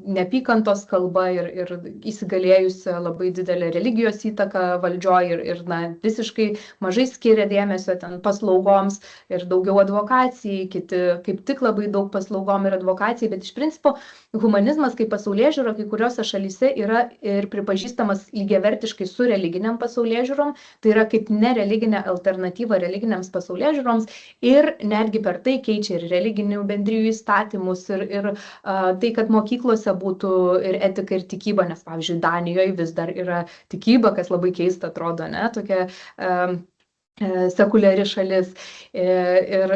neapykantos kalba ir įsigalėjusi labai didelė religijos įtaka valdžioje ir visiškai mažai skiria dėmesio ten paslaugoms ir daugiau advokacijai, kiti kaip tik labai daug paslaugom ir advokacijai, bet iš principo humanizmas kaip pasaulėžiūra kai kuriuose šalyse yra ir pripažįstamas lygiavertiškai su religiniam pasaulėžiūrom, tai yra kaip nereliginė alternatyva religiniams pasaulėžiūroms ir netgi per tai keičia ir religinių bendrijų įstatymus ir tai, kad mokyklose būtų ir etika ir tikyba, nes pavyzdžiui Danijoje vis dar yra tikyba, kas labai keista atrodo, ne, tokia sekuliari šalis ir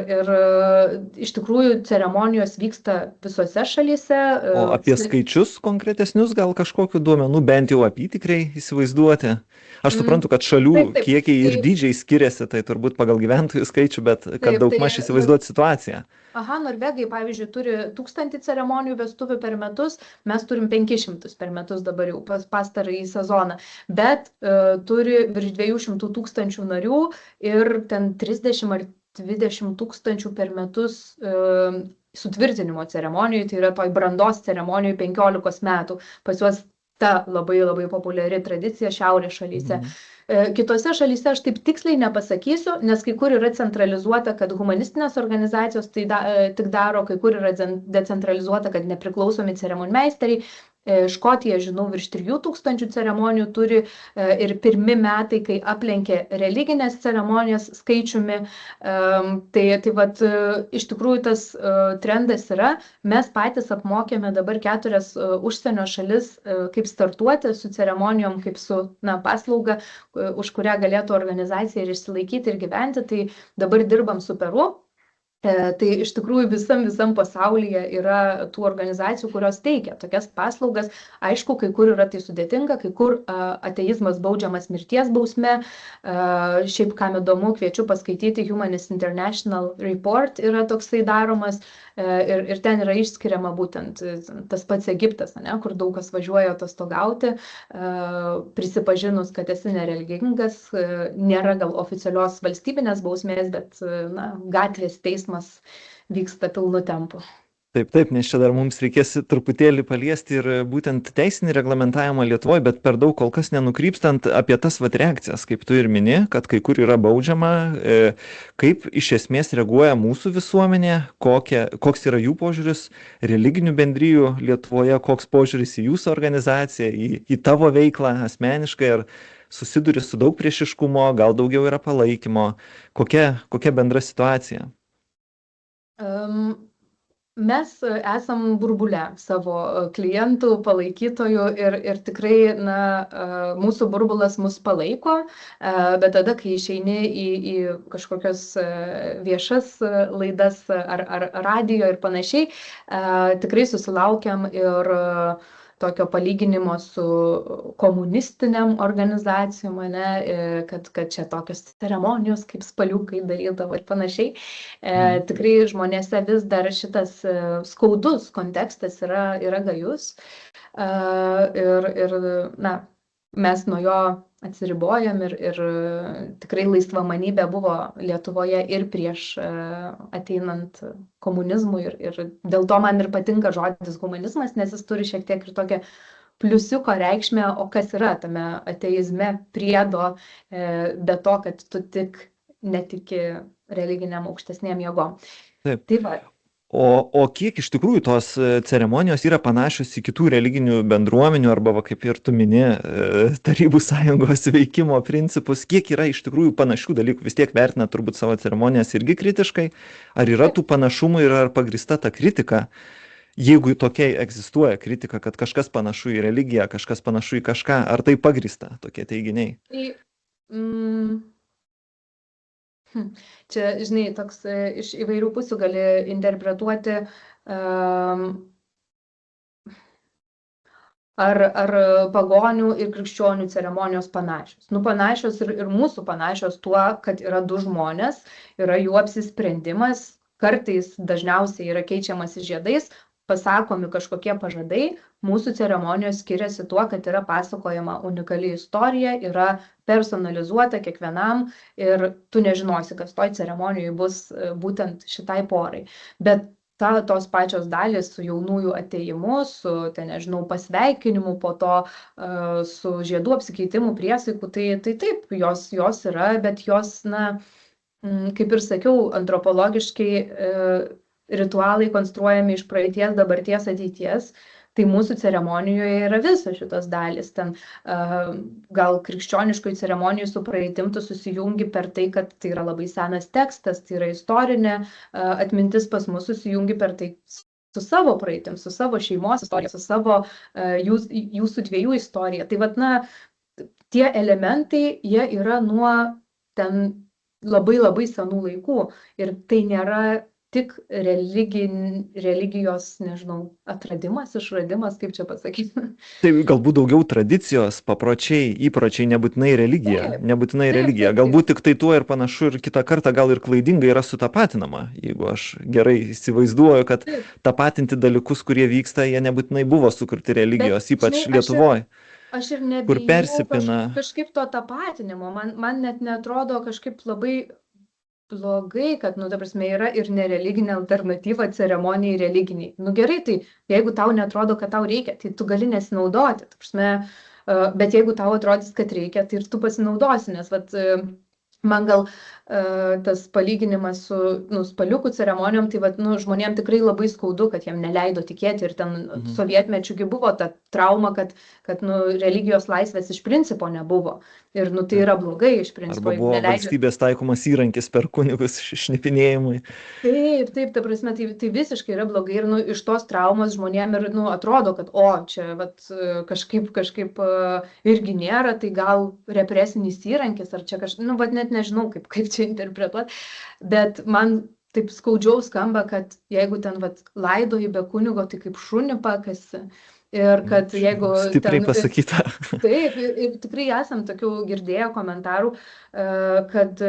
iš tikrųjų ceremonijos vyksta visose šalyse. O apie skaičius konkretesnius gal kažkokių duomenų bent jau apytikriai įsivaizduoti? Aš suprantu, kad šalių kiekiai ir dydžiai skiriasi, tai turbūt pagal gyventojų skaičių, bet kad daugmaž įsivaizduoti situaciją. Norvegai, pavyzdžiui, turi 1000 ceremonijų vestuvių per metus, mes turim 500 per metus dabar jau pastarąjį sezoną, bet turi virš 200 000 narių ir ten 30 ar 20 000 per metus sutvirtinimo ceremonijų, tai yra toj brandos ceremonijų 15 metų. Pas juos ta labai labai populiari tradicija šiaurės šalyse. Kitose šalyse aš taip tiksliai nepasakysiu, nes kai kur yra centralizuota, kad humanistinės organizacijos tai tik daro, kai kur yra decentralizuota, kad nepriklausomi ceremonmeisteriai. Škotija, žinau, virš 3000 ceremonijų turi ir pirmi metai, kai aplenkė religinės ceremonijas skaičiumi. Tai vat, iš tikrųjų tas trendas yra. Mes patys apmokėme dabar 4 užsienio šalis, kaip startuoti su ceremonijom, kaip su paslauga, už kurią galėtų organizacija ir išsilaikyti ir gyventi. Tai dabar dirbam su Peru. Tai iš tikrųjų visam pasaulyje yra tų organizacijų, kurios teikia tokias paslaugas. Aišku, kai kur yra tai sudėtinga, kai kur ateizmas baudžiamas mirties bausme. Šiaip, kam įdomu, kviečiu paskaityti Humanist International Report, yra toksai daromas. Ir ten yra išskiriama būtent tas pats Egiptas, kur daug kas važiuoja atostogauti, prisipažinus, kad esi nereligingas, nėra gal oficialios valstybinės bausmės, bet gatvės teismas vyksta pilnu tempu. Taip, nes čia dar mums reikės truputėlį paliesti ir būtent teisinį reglamentavimą Lietuvoje, bet per daug kol kas nenukrypstant apie tas reakcijas, kaip tu ir mini, kad kai kur yra baudžiama, kaip iš esmės reaguoja mūsų visuomenė, koks yra jų požiūris religinių bendrijų Lietuvoje, koks požiūris į jūsų organizaciją, į tavo veiklą asmeniškai, ar susiduri su daug priešiškumo, gal daugiau yra palaikymo, kokia bendra situacija? Mes esam burbule savo klientų, palaikytojų ir tikrai mūsų burbulas mus palaiko, bet tada, kai išeini į kažkokias viešas laidas ar radijo ir panašiai, tikrai susilaukiam ir tokio palyginimo su komunistiniam organizacijom, kad čia tokios ceremonijos kaip spaliukai darydavo ir panašiai. Tikrai žmonėse vis dar šitas skaudus kontekstas yra gajus. Ir mes nuo jo atsiribojam ir tikrai laisvamanybė buvo Lietuvoje ir prieš ateinant komunizmui ir dėl to man ir patinka žodis humanizmas, nes jis turi šiek tiek ir tokią pliusiuko reikšmę, o kas yra tame ateizme priedo, be to, kad tu tik netiki religiniam aukštesnėm jėgom. Taip. Tai va. O kiek iš tikrųjų tos ceremonijos yra panašios į kitų religinių bendruomenių arba, kaip ir tu mini, Tarybų sąjungos veikimo principus, kiek yra iš tikrųjų panašių dalykų? Vis tiek vertina turbūt savo ceremonijas irgi kritiškai. Ar yra tų panašumų ir ar pagrįsta ta kritika? Jeigu tokia egzistuoja kritika, kad kažkas panašu į religiją, kažkas panašu į kažką, ar tai pagrįsta tokie teiginiai? Čia, žinai, toks iš įvairių pusių gali interpretuoti, ar pagonių ir krikščionių ceremonijos panašios. Panašios ir mūsų panašios tuo, kad yra du žmonės, yra jų apsisprendimas, kartais dažniausiai yra keičiamas žiedais, pasakomi kažkokie pažadai. Mūsų ceremonijos skiriasi tuo, kad yra pasakojama unikali istorija, yra personalizuota kiekvienam ir tu nežinosi, kas toj ceremonijai bus būtent šitai porai. Bet tos pačios dalys su jaunųjų atėjimu, su, pasveikinimu, po to su žiedų apsikeitimu, priesaikų, tai taip, jos yra, bet jos, kaip ir sakiau, antropologiškai ritualai konstruojami iš praeities, dabarties, ateities. Tai mūsų ceremonijoje yra visos šitos dalys. Ten gal krikščioniškoj ceremonijoj su praeitim tu susijungi per tai, kad tai yra labai senas tekstas, tai yra istorinė atmintis, pas mus susijungi per tai su savo praeitim, su savo šeimos istorija, su savo jūsų dviejų istorija. Tai vat, tie elementai, jie yra nuo ten labai senų laikų ir tai nėra tik religijos, atradimas, išradimas, kaip čia pasakyti. Tai galbūt daugiau tradicijos, papročiai, įpročiai, nebūtinai religija. Galbūt tik tai tuo ir panašu ir kitą kartą gal ir klaidingai yra sutapatinama. Jeigu aš gerai įsivaizduoju, kad tapatinti dalykus, kurie vyksta, jie nebūtinai buvo sukurti religijos, ypač Lietuvoje. Aš ir nebijau kažkaip to tapatinimo. Man net neatrodo kažkaip labai blogai, kad, ta prasme, yra ir nereliginė alternatyva ceremonijai religiniai. Gerai, tai jeigu tau netrodo, kad tau reikia, tai tu gali nesinaudoti. Ta prasme, bet jeigu tau atrodys, kad reikia, tai ir tu pasinaudosi, nes man gal tas palyginimas su spaliukų ceremonijom, tai vat, žmonėm tikrai labai skaudu, kad jiem neleido tikėti ir ten sovietmečiugi buvo ta trauma, kad religijos laisvės iš principo nebuvo. Ir tai yra blogai iš principo. Arba buvo valstybės taikomas įrankis per kunigus šnipinėjimui. Taip, ta prasme, tai visiškai yra blogai ir iš tos traumos žmonėm ir atrodo, kad čia vat, kažkaip irgi nėra, tai gal represinis įrankis, ar čia vat net nežinau, kaip čia interpretuoti, bet man taip skaudžiau skamba, kad jeigu ten vat laidoji be kunigo, tai kaip šunį pakasi. Ir kad jeigu... Stipriai pasakyta. Taip, ir tikrai esam tokių girdėję komentarų, kad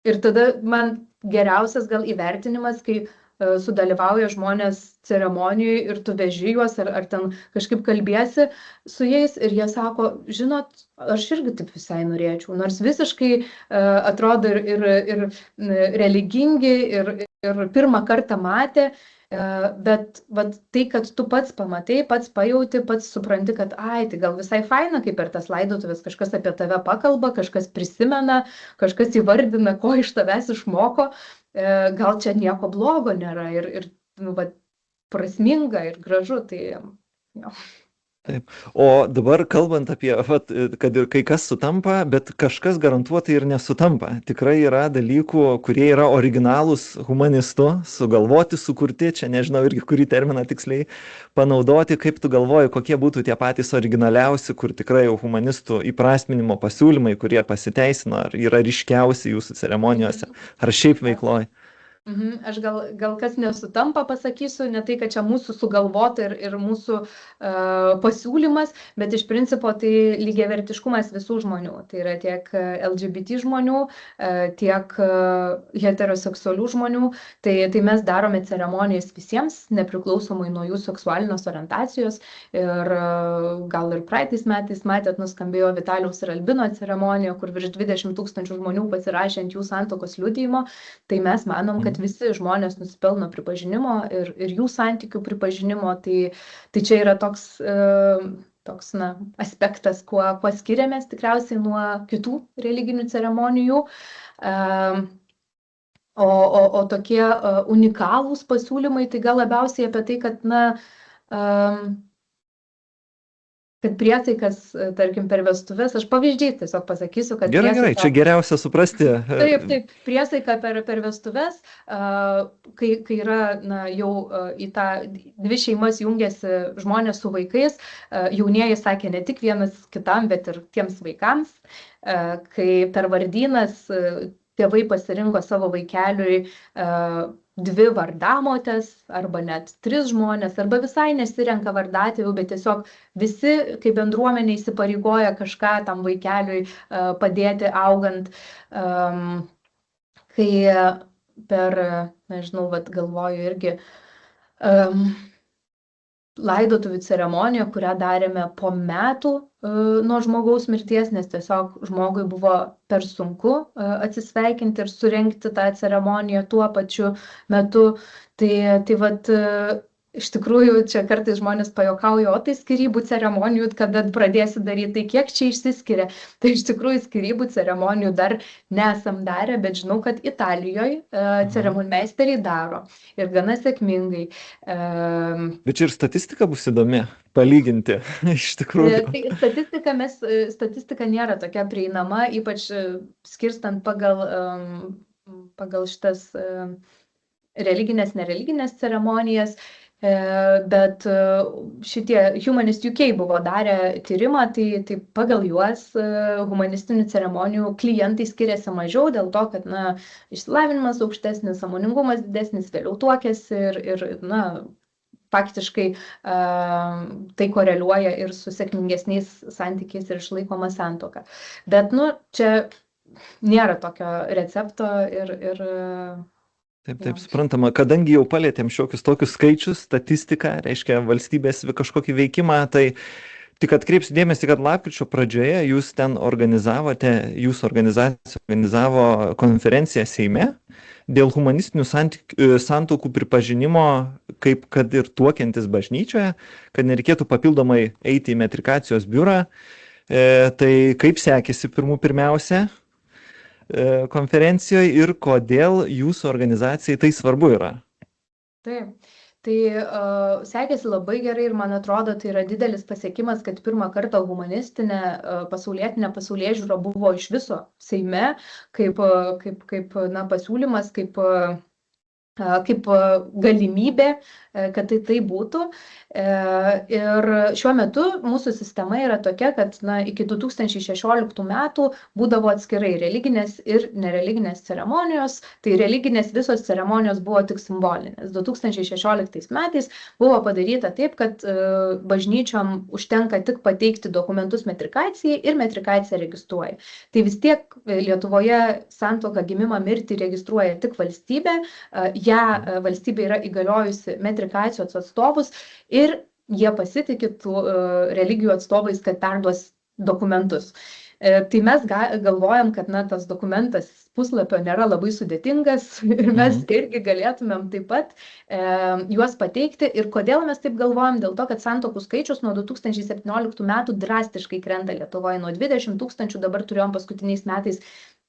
ir tada man geriausias gal įvertinimas, kai sudalyvauja žmonės ceremonijoje ir tu veži juos, ar ten kažkaip kalbėsi su jais ir jie sako, žinot, aš irgi taip visai norėčiau, nors visiškai atrodo ir religingi, ir pirmą kartą matė, bet tai, kad tu pats pamatai, pats pajauti, pats supranti, kad tai gal visai faina, kaip per tas laidotuvės kažkas apie tave pakalba, kažkas prisimena, kažkas įvardina, ko iš tavęs išmoko, gal čia nieko blogo nėra ir prasminga ir gražu. Tai, jo. Taip. O dabar kalbant apie, kad ir kai kas sutampa, bet kažkas garantuotai ir nesutampa. Tikrai yra dalykų, kurie yra originalūs humanistų, sugalvoti, sukurti, čia nežinau irgi kurį terminą tiksliai panaudoti, kaip tu galvoji, kokie būtų tie patys originaliausi, kur tikrai jau humanistų įprasminimo pasiūlymai, kurie pasiteisino, ar yra ryškiausi jūsų ceremonijose, ar šiaip veikloje. Aš gal kas nesutampa pasakysiu, ne tai, kad čia mūsų sugalvota ir mūsų pasiūlymas, bet iš principo tai lygiavertiškumas visų žmonių. Tai yra tiek LGBT žmonių, tiek heteroseksualių žmonių. Tai mes darome ceremonijas visiems, nepriklausomai nuo jų seksualinės orientacijos. Ir gal ir praeitais metais matėt, nuskambėjo Vitalijaus ir Albino ceremonija, kur virš 20 000 žmonių pasirašė ant jų santuokos liudijimo. Tai mes manom, kad visi žmonės nusipelno pripažinimo ir jų santykių pripažinimo, tai čia yra toks aspektas, kuo skiriamės tikriausiai nuo kitų religinių ceremonijų. O tokie unikalūs pasiūlymai, tai gal labiausiai apie tai, kad priesaikas, tarkim, per vestuves, aš pavyzdžiais tiesiog pasakysiu, kad Gerai, čia geriausia suprasti. Taip, priesaika per vestuves, kai yra jau į tą dvi šeimas jungiasi žmonės su vaikais, jaunieji sakė ne tik vienas kitam, bet ir tiems vaikams, kai per vardynas tėvai pasirinko savo vaikeliui dvi vardamotės, arba net 3 žmonės, arba visai nesirenka vardatėvių, bet tiesiog visi kaip bendruomenė įsipareigoja kažką tam vaikeliui padėti augant. Kai per, nežinau, galvoju irgi, laidotuvių ceremoniją, kurią darėme po metų nuo žmogaus mirties, nes tiesiog žmogui buvo per sunku atsisveikinti ir surengti tą ceremoniją tuo pačiu metu. Tai iš tikrųjų, čia kartais žmonės pajuokauja, o tai skyrybų ceremonijų, kada pradėsi daryti, tai kiek čia išsiskiria. Tai iš tikrųjų skyrybų ceremonijų dar nesam darę, bet žinau, kad Italijoje ceremonmeisteriai daro ir gana sėkmingai. Bet čia ir statistika bus įdomi palyginti, iš tikrųjų. Tai statistika nėra tokia prieinama, ypač skirstant pagal šitas religinės, nereliginės ceremonijas. Bet šitie Humanist UK buvo darę tyrimą, tai pagal juos humanistinių ceremonijų klientai skiriasi mažiau dėl to, kad išsilavinimas aukštesnis, sąmoningumas didesnis, vėliau tuokėsi ir faktiškai tai koreliuoja ir su sėkmingesniais santykiais ir išlaikoma santuoka. Bet čia nėra tokio recepto ir Taip, suprantama, kadangi jau palėtėm šiokius tokius skaičius, statistiką, reiškia valstybės kažkokį veikimą, tai tik atkreipsiu dėmesį, kad lapkričio pradžioje jūs ten jūsų organizacija organizavo konferenciją Seime dėl humanistinių santuokų pripažinimo, kaip kad ir tuokiantis bažnyčioje, kad nereikėtų papildomai eiti į metrikacijos biurą. Tai kaip sekėsi pirmiausia? konferencijoje ir kodėl jūsų organizacijai tai svarbu yra? Taip, tai sekėsi labai gerai ir man atrodo, tai yra didelis pasiekimas, kad pirmą kartą humanistinė pasaulietinė pasaulėžiūra buvo iš viso Seime kaip pasiūlymas, kaip galimybė, kad tai būtų. Ir šiuo metu mūsų sistema yra tokia, kad iki 2016 metų būdavo atskirai religinės ir nereliginės ceremonijos, tai religinės visos ceremonijos buvo tik simbolinės. 2016 metais buvo padaryta taip, kad bažnyčiom užtenka tik pateikti dokumentus metrikacijai ir metrikacija registruoja. Tai vis tiek Lietuvoje santuoką, gimimą, mirtį registruoja tik valstybė, valstybė yra įgaliojusi metrikacijos atstovus ir jie pasitikė tų religijų atstovais, kad perduos dokumentus. Tai mes galvojam, kad tas dokumentas puslapio nėra labai sudėtingas ir mes irgi galėtumėm taip pat juos pateikti. Ir kodėl mes taip galvojam? Dėl to, kad santuokų skaičius nuo 2017 metų drastiškai krenta Lietuvoje. Nuo 20 000 dabar turėjom paskutiniais metais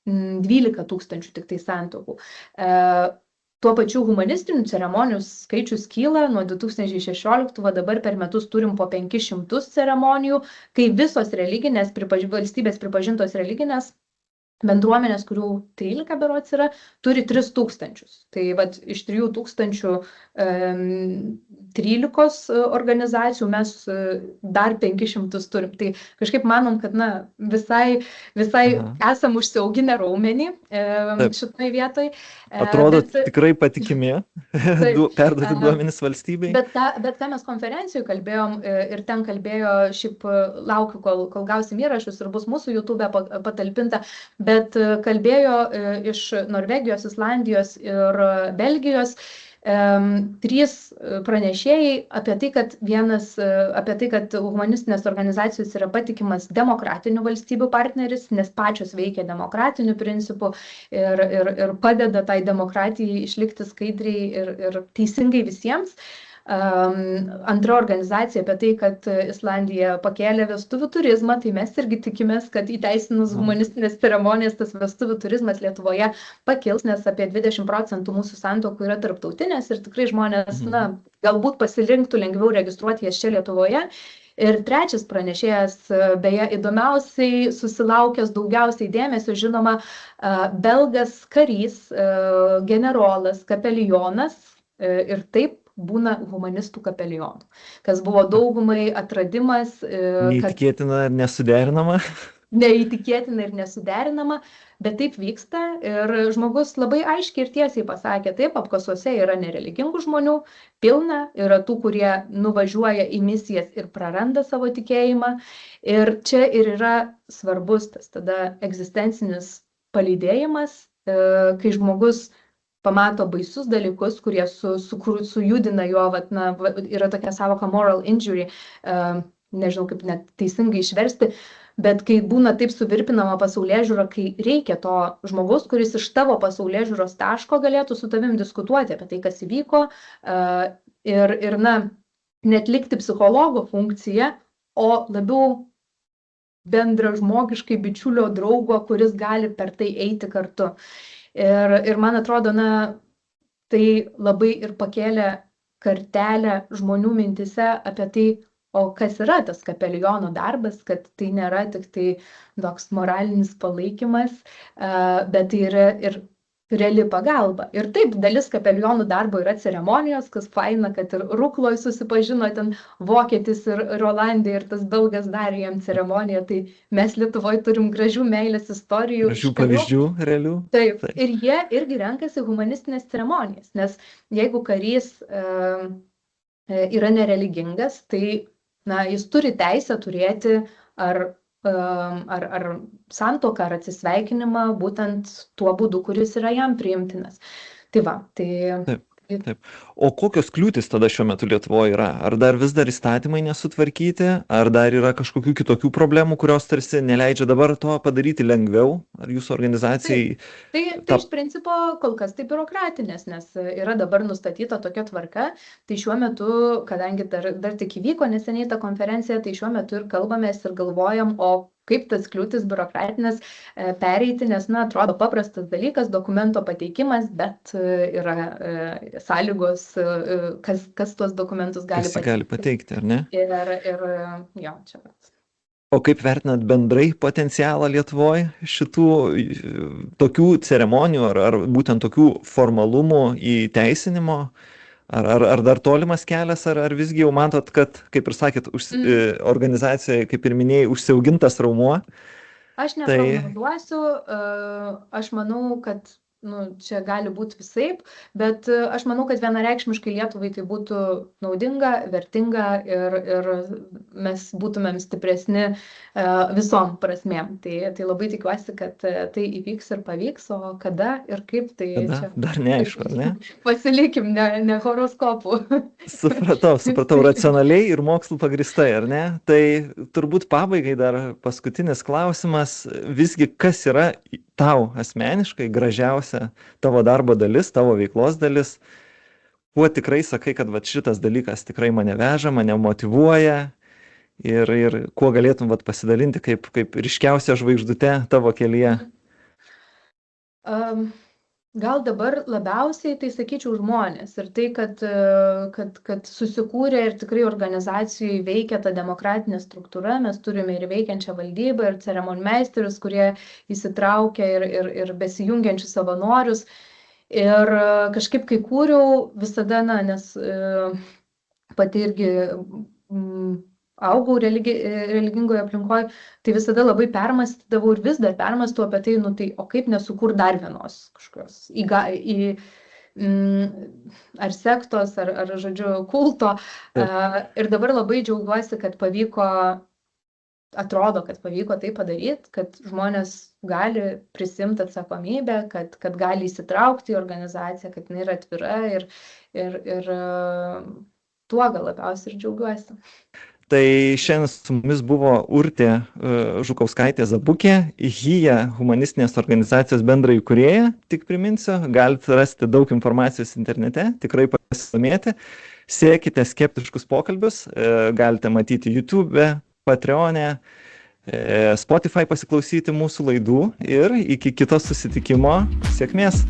12 000 tik tai santuokų. Tuo pačiu humanistinių ceremonijų skaičius kyla, nuo 2016 dabar per metus turim po 500 ceremonijų, kai visos religinės, valstybės pripažintos religinės bendruomenės, kurių 13 berods yra, turi 3000. Tai iš 3013 organizacijų mes dar 500 turim. Tai kažkaip manom, kad visai esam užsiauginę raumenį šitoje vietoje. Atrodo tikrai patikimi perduoti duomenis valstybei. Bet ką mes konferencijoje kalbėjom ir ten kalbėjo, šiaip laukiu, kol gausim įrašus ir bus mūsų YouTube patalpinta, bet kalbėjo iš Norvegijos, Islandijos ir Belgijos 3 pranešėjai apie tai, kad humanistinės organizacijos yra patikimas demokratinių valstybių partneris, nes pačios veikia demokratiniu principu ir padeda tai demokratijai išlikti skaidriai ir teisingai visiems. Antra organizacija apie tai, kad Islandija pakėlė vestuvių turizmą, tai mes irgi tikimės, kad įteisinus humanistinės ceremonijas tas vestuvių turizmas Lietuvoje pakils, nes apie 20% mūsų santuokų yra tarptautinės ir tikrai žmonės, galbūt pasirinktų lengviau registruoti jas čia Lietuvoje. Ir trečias pranešėjas, beje, įdomiausiai susilaukęs daugiausiai dėmesio, žinoma, belgas karys, generolas, kapelionas ir taip būna humanistų kapelionų, kas buvo daugumai atradimas. Neįtikėtina ir nesuderinama. Neįtikėtina ir nesuderinama, bet taip vyksta ir žmogus labai aiškiai ir tiesiai pasakė, taip, apkasuose yra nereligingų žmonių, pilna, yra tų, kurie nuvažiuoja į misijas ir praranda savo tikėjimą. Ir čia ir yra svarbus tas tada egzistencinis palydėjimas, kai žmogus pamato baisius dalykus, kurie sujudina jo, yra tokia savoka moral injury, nežinau kaip net teisingai išversti, bet kai būna taip suvirpinama pasaulėžiūra, kai reikia to žmogaus, kuris iš tavo pasaulėžiūros taško galėtų su tavim diskutuoti apie tai, kas įvyko ir netlikti psichologo funkciją, o labiau bendražmogiškai bičiulio draugo, kuris gali per tai eiti kartu. Ir man atrodo, tai labai ir pakėlė kartelę žmonių mintise apie tai, o kas yra tas kapeliono darbas, kad tai nėra tik tai toks moralinis palaikymas, bet tai yra ir reali pagalba. Ir taip, dalis kapelionų darbo yra ceremonijos, kas faina, kad ir Rukloj susipažino ten vokietis ir Rolandija ir tas belgas darė jam ceremoniją, tai mes Lietuvoje turim gražių meilės istorijų. Gražių pavyzdžių realių. Taip, ir jie irgi renkasi humanistinės ceremonijas, nes jeigu karys yra nereligingas, tai jis turi teisę turėti ar santuoką, ar atsisveikinimą būtent tuo būdu, kuris yra jam priimtinas. Tai va, tai... Taip. O kokios kliūtis tada šiuo metu Lietuvoje yra? Ar dar vis dar įstatymai nesutvarkyti? Ar dar yra kažkokių kitokių problemų, kurios tarsi neleidžia dabar to padaryti lengviau? Ar jūsų organizacijai... Tai iš principo kol kas tai biurokratinės, nes yra dabar nustatyta tokia tvarka. Tai šiuo metu, kadangi dar tik įvyko neseniai ta konferencija, tai šiuo metu ir kalbamės ir galvojam, o kaip tas kliūtis biurokratinės pereiti, nes, na, atrodo paprastas dalykas, dokumento pateikimas, bet yra sąlygos, kas tuos dokumentus gali Kas gali pateikti, ar ne? Ir jo, čia. O kaip vertinat bendrai potencialą Lietuvoje šitų tokių ceremonijų ar būtent tokių formalumų įteisinimo? Ar dar tolimas kelias, ar visgi jau matot, kad, kaip ir sakėt, organizacijoje, kaip ir minėjai, užsiaugintas raumuo? Aš neprognozuosiu, aš manau, kad čia gali būti visaip, bet aš manau, kad vienareikšmiškai Lietuvai tai būtų naudinga, vertinga ir mes būtumėm stipresni visom prasmėm. Tai labai tikiuosi, kad tai įvyks ir pavyks, o kada ir kaip, tai čia dar neaišku, ar ne? Pasilikim, ne horoskopų. Supratau, racionaliai ir mokslų pagristai, ar ne? Tai turbūt pabaigai dar paskutinis klausimas, visgi kas yra tau asmeniškai gražiausia tavo darbo dalis, tavo veiklos dalis, kuo tikrai sakai, kad vat šitas dalykas tikrai mane veža, mane motyvuoja ir kuo galėtum vat pasidalinti kaip ryškiausia žvaigždute tavo kelyje? Gal dabar labiausiai, tai sakyčiau, žmonės ir tai, kad susikūrė ir tikrai organizacijai veikia ta demokratinė struktūra, mes turime ir veikiančią valdybą, ir ceremonmeisterius, kurie įsitraukia ir besijungiančius savanorius. Ir kažkaip, kai kūriau, visada, nes pati irgi augau religingoje aplinkoje, tai visada labai permąstydavau ir vis dar permąstu apie tai, tai o kaip nesukurt dar vienos kažkokios ar sektos, ar žodžiu, kulto. Ir dabar labai džiaugiuosi, kad atrodo, kad pavyko tai padaryti, kad žmonės gali prisimti atsakomybę, kad gali įsitraukti į organizaciją, kad jinai yra atvira ir tuo gal labiausiai ir džiaugiuosi. Tai šiandien su mumis buvo Urtė Žukauskaitė Zabukė, HIA humanistinės organizacijos bendra įkūrėja, tik priminsiu, galite rasti daug informacijos internete, tikrai pasidomėti, sekite skeptiškus pokalbius, galite matyti YouTube, Patreon'e, Spotify pasiklausyti mūsų laidų ir iki kito susitikimo, sėkmės!